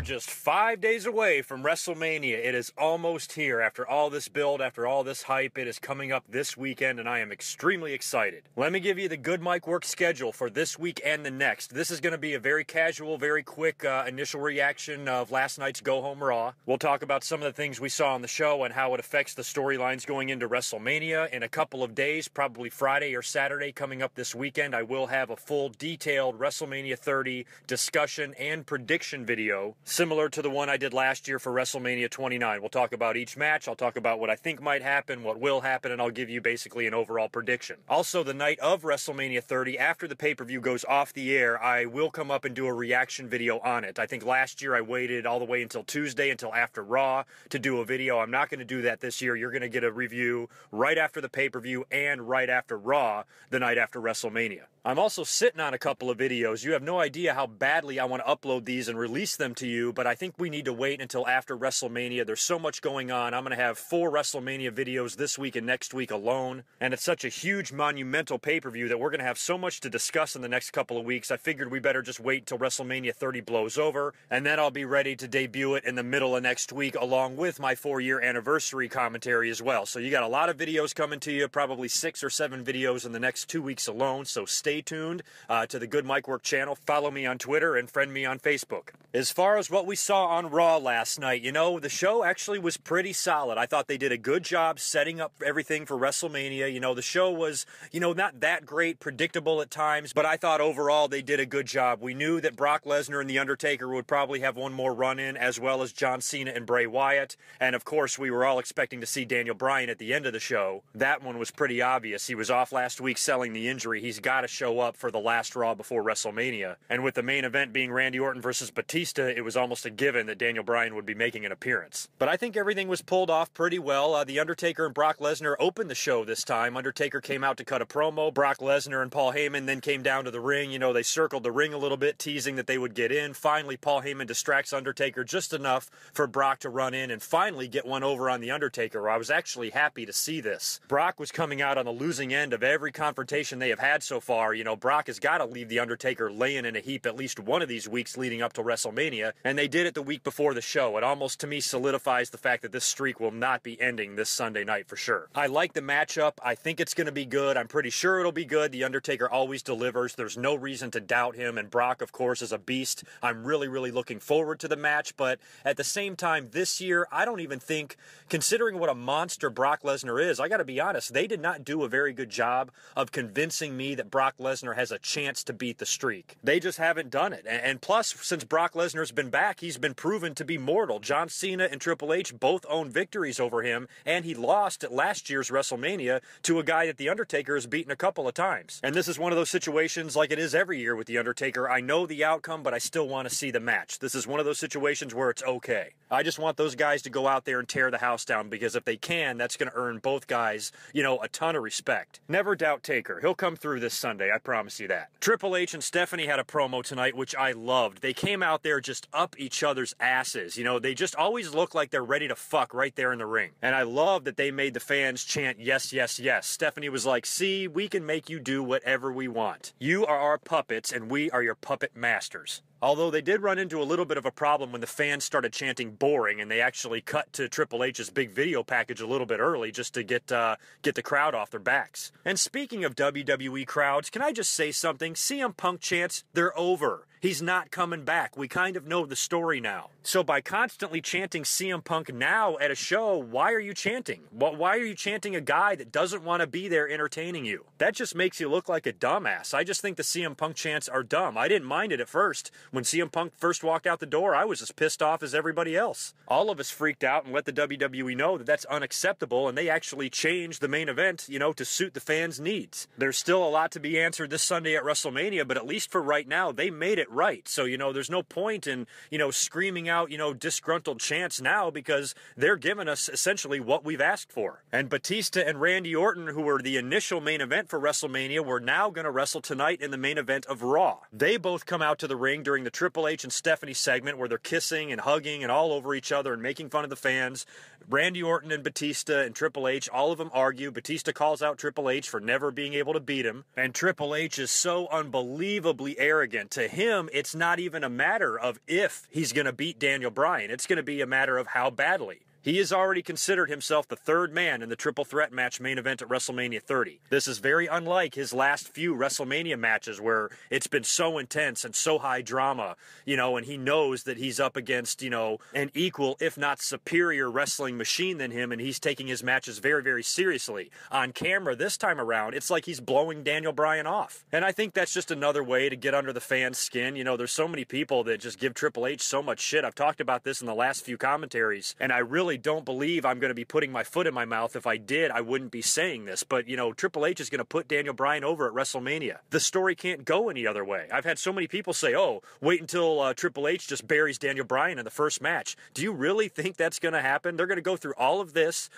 are just 5 days away from WrestleMania. It is almost here. After all this build, after all this hype, it is coming up this weekend, and I am extremely excited. Let me give you the Good Mike Work schedule for this week and the next. This is going to be a very casual, very quick initial reaction of last night's Go Home Raw. We'll talk about some of the things we saw on the show and how it affects the storylines going into WrestleMania. In a couple of days, probably Friday or Saturday coming up this weekend, I will have a full detailed WrestleMania 30 discussion and prediction video, similar to the one I did last year for WrestleMania 29. We'll talk about each match, I'll talk about what I think might happen, what will happen, and I'll give you basically an overall prediction. Also, the night of WrestleMania 30, after the pay-per-view goes off the air, I will come up and do a reaction video on it. I think last year I waited all the way until Tuesday, until after Raw, to do a video. I'm not going to do that this year. You're going to get a review right after the pay-per-view and right after Raw, the night after WrestleMania. I'm also sitting on a couple of videos. You have no idea how badly I want to upload these and release them to you, but I think we need to wait until after WrestleMania. There's so much going on. I'm going to have 4 WrestleMania videos this week and next week alone, and it's such a huge, monumental pay-per-view that we're going to have so much to discuss in the next couple of weeks. I figured we better just wait until WrestleMania 30 blows over, and then I'll be ready to debut it in the middle of next week, along with my 4-year anniversary commentary as well. So you got a lot of videos coming to you, probably 6 or 7 videos in the next 2 weeks alone, so stay tuned to the Good Mike Work channel. Follow me on Twitter and friend me on Facebook. As far as what we saw on Raw last night, the show actually was pretty solid. I thought they did a good job setting up everything for WrestleMania. The show was, not that great, predictable at times, but I thought overall they did a good job. We knew that Brock Lesnar and The Undertaker would probably have one more run-in, as well as John Cena and Bray Wyatt, and of course we were all expecting to see Daniel Bryan at the end of the show. That one was pretty obvious. He was off last week selling the injury. He's got to show up for the last Raw before WrestleMania, and with the main event being Randy Orton versus Batista, it was almost a given that Daniel Bryan would be making an appearance. But I think everything was pulled off pretty well. The Undertaker and Brock Lesnar opened the show this time. Undertaker came out to cut a promo. Brock Lesnar and Paul Heyman then came down to the ring. They circled the ring a little bit, teasing that they would get in. Finally, Paul Heyman distracts Undertaker just enough for Brock to run in and finally get one over on the Undertaker. I was actually happy to see this. Brock was coming out on the losing end of every confrontation they have had so far. Brock has got to leave the Undertaker laying in a heap at least one of these weeks leading up to WrestleMania, and they did it the week before the show. It almost, to me, solidifies the fact that this streak will not be ending this Sunday night for sure. I like the matchup. I think it's going to be good. I'm pretty sure it'll be good. The Undertaker always delivers. There's no reason to doubt him, and Brock, of course, is a beast. I'm really, really looking forward to the match, but at the same time, this year, I don't even think, considering what a monster Brock Lesnar is, I got to be honest, they did not do a very good job of convincing me that Brock Lesnar has a chance to beat the streak. They just haven't done it. And plus, since Brock Lesnar's been back, he's been proven to be mortal. John Cena and Triple H both own victories over him, and he lost at last year's WrestleMania to a guy that The Undertaker has beaten a couple of times. And this is one of those situations like it is every year with The Undertaker. I know the outcome, but I still want to see the match. This is one of those situations where it's okay. I just want those guys to go out there and tear the house down, because if they can, that's going to earn both guys, a ton of respect. Never doubt Taker. He'll come through this Sunday, I promise you that. Triple H and Stephanie had a promo tonight, which I loved. They came out there just up each other's asses. They just always look like they're ready to fuck right there in the ring. And I love that they made the fans chant, yes, yes, yes. Stephanie was like, see, we can make you do whatever we want. You are our puppets, and we are your puppet masters. Although they did run into a little bit of a problem when the fans started chanting boring, and they actually cut to Triple H's big video package a little bit early just to get the crowd off their backs. And speaking of WWE crowds, can I just say something? CM Punk chants, they're over. He's not coming back. We kind of know the story now. So by constantly chanting CM Punk now at a show, why are you chanting? Why are you chanting a guy that doesn't want to be there entertaining you? That just makes you look like a dumbass. I just think the CM Punk chants are dumb. I didn't mind it at first. When CM Punk first walked out the door, I was as pissed off as everybody else. All of us freaked out and let the WWE know that that's unacceptable, and they actually changed the main event, to suit the fans' needs. There's still a lot to be answered this Sunday at WrestleMania, but at least for right now, they made it right. So, there's no point in, screaming out, disgruntled chants now, because they're giving us essentially what we've asked for. And Batista and Randy Orton, who were the initial main event for WrestleMania, were now going to wrestle tonight in the main event of Raw. They both come out to the ring during the Triple H and Stephanie segment where they're kissing and hugging and all over each other and making fun of the fans. Randy Orton and Batista and Triple H, all of them argue. Batista calls out Triple H for never being able to beat him. And Triple H is so unbelievably arrogant. To him, him, it's not even a matter of if he's going to beat Daniel Bryan. It's going to be a matter of how badly. He has already considered himself the third man in the triple threat match main event at WrestleMania 30. This is very unlike his last few WrestleMania matches where it's been so intense and so high drama, and he knows that he's up against, an equal, if not superior wrestling machine than him, and he's taking his matches very, very seriously. On camera this time around, it's like he's blowing Daniel Bryan off. And I think that's just another way to get under the fans' skin. There's so many people that just give Triple H so much shit. I've talked about this in the last few commentaries, and I really don't believe I'm going to be putting my foot in my mouth. If I did, I wouldn't be saying this. But, Triple H is going to put Daniel Bryan over at WrestleMania. The story can't go any other way. I've had so many people say, oh, wait until Triple H just buries Daniel Bryan in the first match. Do you really think that's going to happen? They're going to go through all of this,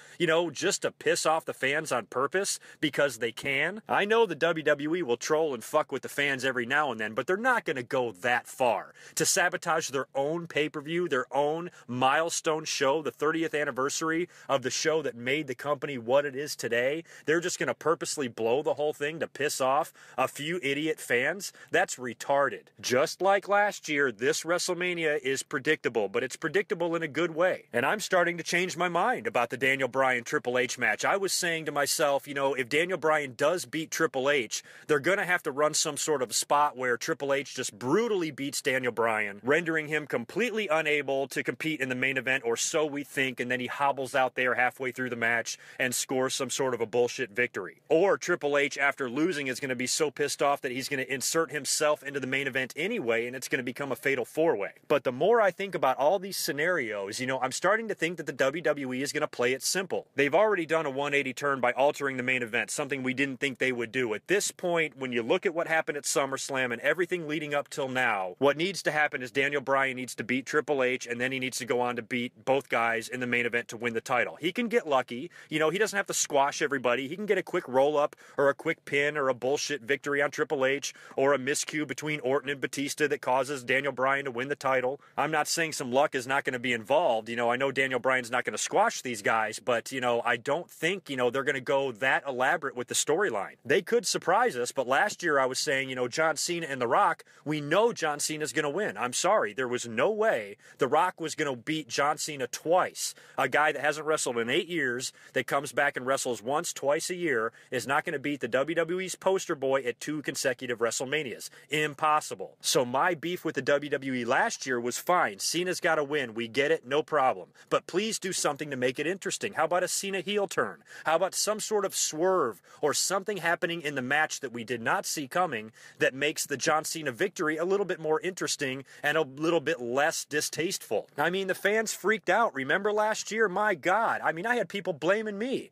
just to piss off the fans on purpose because they can? I know the WWE will troll and fuck with the fans every now and then, but they're not going to go that far to sabotage their own pay-per-view, their own milestone show, the 30th anniversary of the show that made the company what it is today. They're just going to purposely blow the whole thing to piss off a few idiot fans. That's retarded. Just like last year, this WrestleMania is predictable, but it's predictable in a good way. And I'm starting to change my mind about the Daniel Bryan Triple H match. I was saying to myself, if Daniel Bryan does beat Triple H, they're going to have to run some sort of spot where Triple H just brutally beats Daniel Bryan, rendering him completely unable to compete in the main event, or so we think, and then he hobbles out there halfway through the match and scores some sort of a bullshit victory. Or Triple H, after losing, is going to be so pissed off that he's going to insert himself into the main event anyway, and it's going to become a fatal four-way. But the more I think about all these scenarios, I'm starting to think that the WWE is going to play it simple. They've already done a 180 turn by altering the main event, something we didn't think they would do. At this point, when you look at what happened at SummerSlam and everything leading up till now, what needs to happen is Daniel Bryan needs to beat Triple H, and then he needs to go on to beat both guys in the main event to win the title. He can get lucky. He doesn't have to squash everybody. He can get a quick roll-up or a quick pin or a bullshit victory on Triple H or a miscue between Orton and Batista that causes Daniel Bryan to win the title. I'm not saying some luck is not going to be involved. I know Daniel Bryan's not going to squash these guys, but, I don't think, they're going to go that elaborate with the storyline. They could surprise us, but last year I was saying, John Cena and The Rock, we know John Cena's going to win. I'm sorry. There was no way The Rock was going to beat John Cena twice. A guy that hasn't wrestled in 8 years, that comes back and wrestles once, twice a year, is not going to beat the WWE's poster boy at 2 consecutive WrestleManias. Impossible. So my beef with the WWE last year was fine. Cena's got to win. We get it. No problem. But please do something to make it interesting. How about a Cena heel turn? How about some sort of swerve or something happening in the match that we did not see coming that makes the John Cena victory a little bit more interesting and a little bit less distasteful? I mean, the fans freaked out. Remember last year? My God. I mean, I had people blaming me,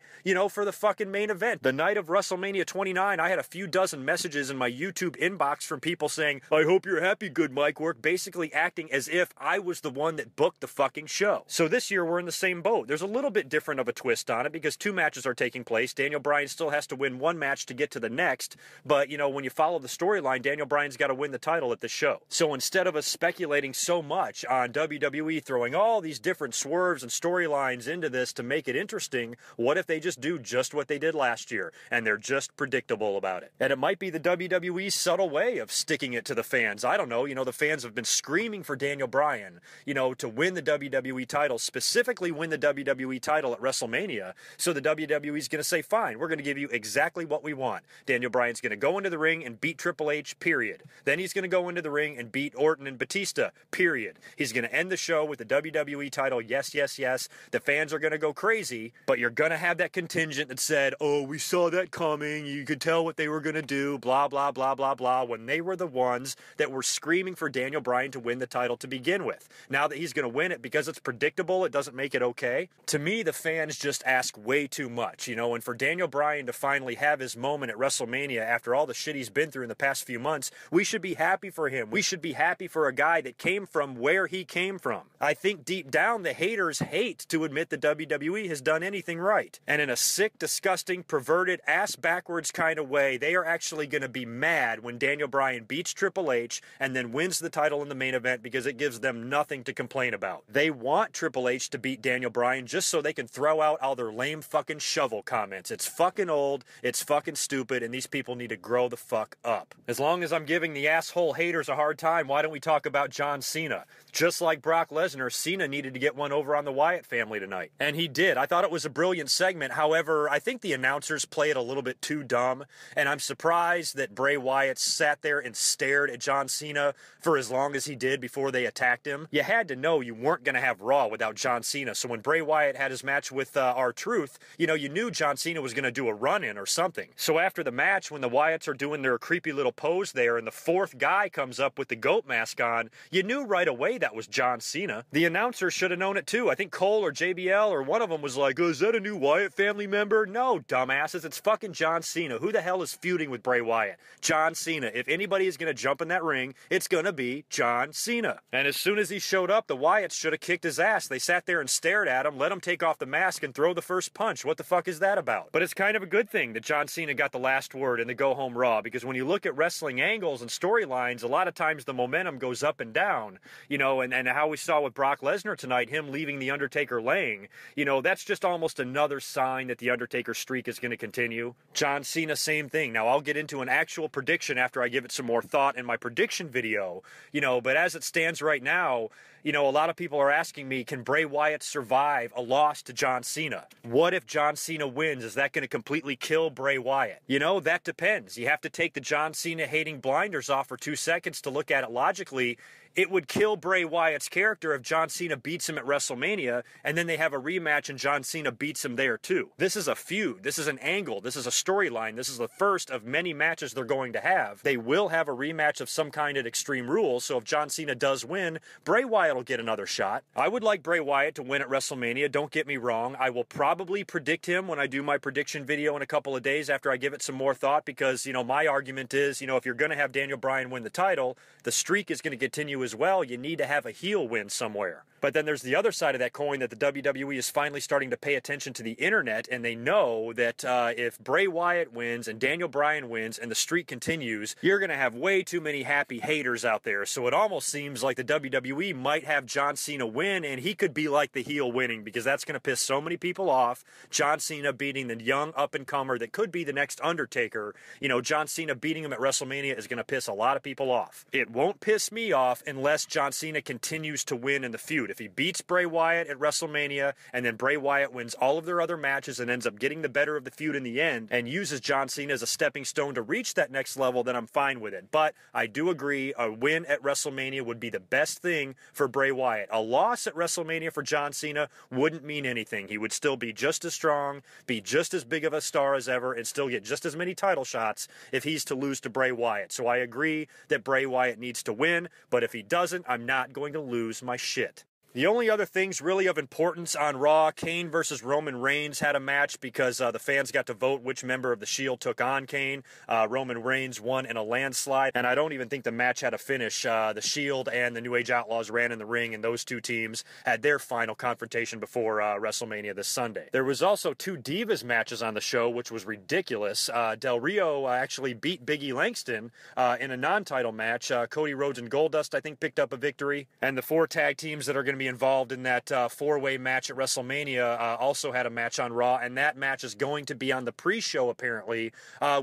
for the fucking main event. The night of WrestleMania 29, I had a few dozen messages in my YouTube inbox from people saying, I hope you're happy, good mic work, basically acting as if I was the one that booked the fucking show. So this year we're in the same boat. There's a little bit different of a twist on it because 2 matches are taking place. Daniel Bryan still has to win 1 match to get to the next, but when you follow the storyline, Daniel Bryan's got to win the title at the show. So instead of us speculating so much on WWE throwing all these different swerves and storylines into this to make it interesting, what if they just do just what they did last year and they're just predictable about it? And it might be the WWE's subtle way of sticking it to the fans. I don't know. The fans have been screaming for Daniel Bryan, to win the WWE title, specifically win the WWE title at WrestleMania. So the WWE's going to say, fine, we're going to give you exactly what we want. Daniel Bryan's going to go into the ring and beat Triple H, period. Then he's going to go into the ring and beat Orton and Batista, period. He's going to end the show with the WWE title, yes, yes, yes. The fans are going to go crazy, but you're going to have that contingent that said, oh, we saw that coming, you could tell what they were going to do, blah, blah, blah, blah, blah, when they were the ones that were screaming for Daniel Bryan to win the title to begin with. Now that he's going to win it because it's predictable, it doesn't make it okay. To me, the fans just ask way too much, and for Daniel Bryan to finally have his moment at WrestleMania after all the shit he's been through in the past few months, we should be happy for him. We should be happy for a guy that came from where he came from. I think deep down the haters hate to admit the WWE has done anything right. And in a sick, disgusting, perverted, ass-backwards kind of way, they are actually going to be mad when Daniel Bryan beats Triple H and then wins the title in the main event because it gives them nothing to complain about. They want Triple H to beat Daniel Bryan just so they can throw out all their lame fucking shovel comments. It's fucking old, it's fucking stupid, and these people need to grow the fuck up. As long as I'm giving the asshole haters a hard time, why don't we talk about John Cena? Just like Brock Lesnar, Cena needed to get one over on the Wyatt family tonight. And he did. I thought it was a brilliant segment. However, I think the announcers play it a little bit too dumb, and I'm surprised that Bray Wyatt sat there and stared at John Cena for as long as he did before they attacked him. You had to know you weren't going to have Raw without John Cena, so when Bray Wyatt had his match with R-Truth, you knew John Cena was going to do a run-in or something. So after the match, when the Wyatts are doing their creepy little pose there, and the fourth guy comes up with the goat mask on, you knew right away that was John Cena. The announcers should have known it too. I think Cole or JBL or one of them was like, oh, is that a new Wyatt family member? No, dumbasses, it's fucking John Cena. Who the hell is feuding with Bray Wyatt? John Cena. If anybody is going to jump in that ring, it's going to be John Cena. And as soon as he showed up, the Wyatts should have kicked his ass. They sat there and stared at him, let him take off the mask and throw the first punch. What the fuck is that about? But it's kind of a good thing that John Cena got the last word in the Go Home Raw, because when you look at wrestling angles and storylines, a lot of times the momentum goes up and down, and how we saw with Brock Lesnar tonight, him leaving The Undertaker laying, that's just almost another sign that The Undertaker streak is going to continue. John Cena, same thing. Now, I'll get into an actual prediction after I give it some more thought in my prediction video, but as it stands right now, a lot of people are asking me, can Bray Wyatt survive a loss to John Cena? What if John Cena wins? Is that going to completely kill Bray Wyatt? That depends. You have to take the John Cena hating blinders off for 2 seconds to look at it logically. It would kill Bray Wyatt's character if John Cena beats him at WrestleMania, and then they have a rematch and John Cena beats him there too. This is a feud. This is an angle. This is a storyline. This is the first of many matches they're going to have. They will have a rematch of some kind at Extreme Rules, so if John Cena does win, Bray Wyatt will get another shot. I would like Bray Wyatt to win at WrestleMania, don't get me wrong. I will probably predict him when I do my prediction video in a couple of days after I give it some more thought, because, my argument is, if you're going to have Daniel Bryan win the title, the streak is going to continue as well. You need to have a heel win somewhere. But then there's the other side of that coin, that the WWE is finally starting to pay attention to the internet, and they know that if Bray Wyatt wins and Daniel Bryan wins and the streak continues, you're going to have way too many happy haters out there. So it almost seems like the WWE might have John Cena win, and he could be like the heel winning, because that's going to piss so many people off. John Cena beating the young up-and-comer that could be the next Undertaker. John Cena beating him at WrestleMania is going to piss a lot of people off. It won't piss me off unless John Cena continues to win in the feud. If he beats Bray Wyatt at WrestleMania and then Bray Wyatt wins all of their other matches and ends up getting the better of the feud in the end and uses John Cena as a stepping stone to reach that next level, then I'm fine with it. But I do agree, a win at WrestleMania would be the best thing for Bray Wyatt. A loss at WrestleMania for John Cena wouldn't mean anything. He would still be just as strong, be just as big of a star as ever, and still get just as many title shots if he's to lose to Bray Wyatt. So I agree that Bray Wyatt needs to win, but if he doesn't, I'm not going to lose my shit. The only other things really of importance on Raw, Kane versus Roman Reigns had a match because the fans got to vote which member of the Shield took on Kane. Roman Reigns won in a landslide, and I don't even think the match had a finish. The Shield and the New Age Outlaws ran in the ring, and those two teams had their final confrontation before WrestleMania this Sunday. There was also 2 Divas matches on the show, which was ridiculous. Del Rio actually beat Big E Langston in a non-title match. Cody Rhodes and Goldust, I think, picked up a victory. And the 4 tag teams that are going to be involved in that 4-way match at WrestleMania also had a match on Raw, and that match is going to be on the pre-show apparently,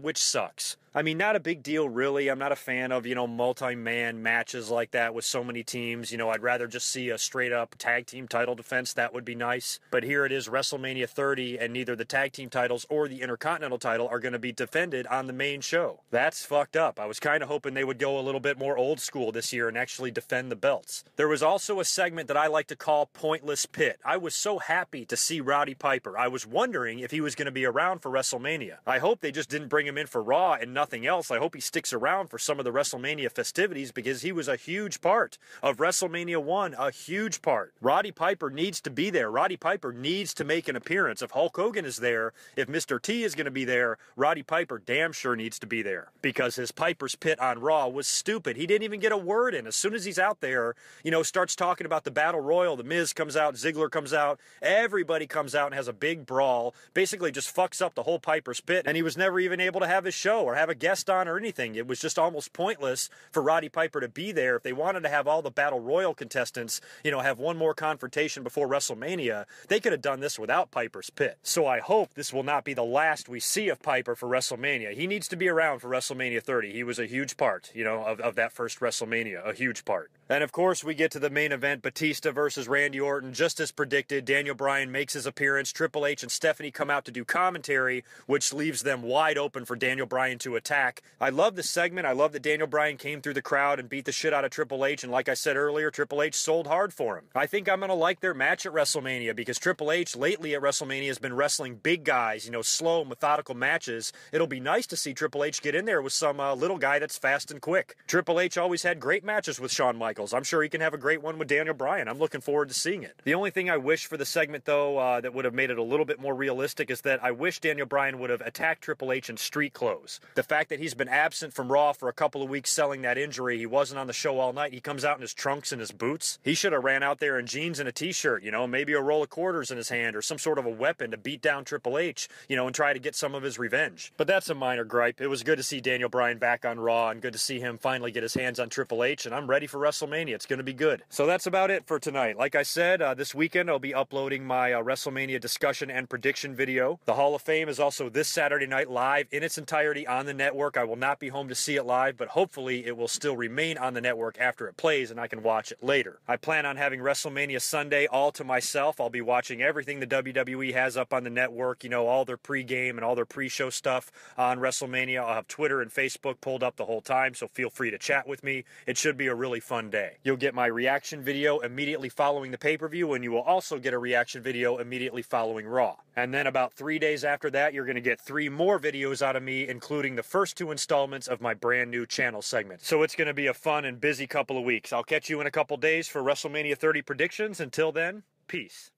which sucks. I mean, not a big deal, really. I'm not a fan of, multi-man matches like that with so many teams. I'd rather just see a straight-up tag team title defense. That would be nice. But here it is, WrestleMania 30, and neither the tag team titles or the Intercontinental title are going to be defended on the main show. That's fucked up. I was kind of hoping they would go a little bit more old school this year and actually defend the belts. There was also a segment that I like to call Pointless Pit. I was so happy to see Roddy Piper. I was wondering if he was going to be around for WrestleMania. I hope they just didn't bring him in for Raw and nothing else, I hope he sticks around for some of the WrestleMania festivities because he was a huge part of WrestleMania 1, a huge part. Roddy Piper needs to be there. Roddy Piper needs to make an appearance. If Hulk Hogan is there, if Mr. T is going to be there, Roddy Piper damn sure needs to be there because his Piper's Pit on Raw was stupid. He didn't even get a word in. As soon as he's out there, starts talking about the Battle Royal, The Miz comes out, Ziggler comes out, everybody comes out and has a big brawl, basically just fucks up the whole Piper's Pit, and he was never even able to have his show or have a guest on or anything. It was just almost pointless for Roddy Piper to be there. If they wanted to have all the Battle Royal contestants, have one more confrontation before WrestleMania, they could have done this without Piper's Pit. So I hope this will not be the last we see of Piper for WrestleMania. He needs to be around for WrestleMania 30. He was a huge part, of that first WrestleMania, a huge part. And of course, we get to the main event, Batista versus Randy Orton. Just as predicted, Daniel Bryan makes his appearance. Triple H and Stephanie come out to do commentary, which leaves them wide open for Daniel Bryan to attack. I love this segment. I love that Daniel Bryan came through the crowd and beat the shit out of Triple H. And like I said earlier, Triple H sold hard for him. I think I'm going to like their match at WrestleMania because Triple H lately at WrestleMania has been wrestling big guys, slow, methodical matches. It'll be nice to see Triple H get in there with some little guy that's fast and quick. Triple H always had great matches with Shawn Michaels. I'm sure he can have a great one with Daniel Bryan. I'm looking forward to seeing it. The only thing I wish for the segment, though, that would have made it a little bit more realistic is that I wish Daniel Bryan would have attacked Triple H in street clothes. The fact that he's been absent from Raw for a couple of weeks selling that injury, he wasn't on the show all night, he comes out in his trunks and his boots. He should have ran out there in jeans and a t-shirt, maybe a roll of quarters in his hand or some sort of a weapon to beat down Triple H, and try to get some of his revenge. But that's a minor gripe. It was good to see Daniel Bryan back on Raw and good to see him finally get his hands on Triple H, and I'm ready for WrestleMania. It's going to be good. So that's about it for tonight. Like I said, this weekend I'll be uploading my WrestleMania discussion and prediction video. The Hall of Fame is also this Saturday night live in its entirety on the network. I will not be home to see it live, but hopefully it will still remain on the network after it plays and I can watch it later. I plan on having WrestleMania Sunday all to myself. I'll be watching everything the WWE has up on the network, all their pregame and all their pre-show stuff on WrestleMania. I'll have Twitter and Facebook pulled up the whole time, so feel free to chat with me. It should be a really fun day. You'll get my reaction video immediately following the pay-per-view, and you will also get a reaction video immediately following Raw. And then about 3 days after that, you're going to get 3 more videos out of me, including the first 2 installments of my brand new channel segment. So it's going to be a fun and busy couple of weeks. I'll catch you in a couple days for WrestleMania 30 predictions. Until then, peace.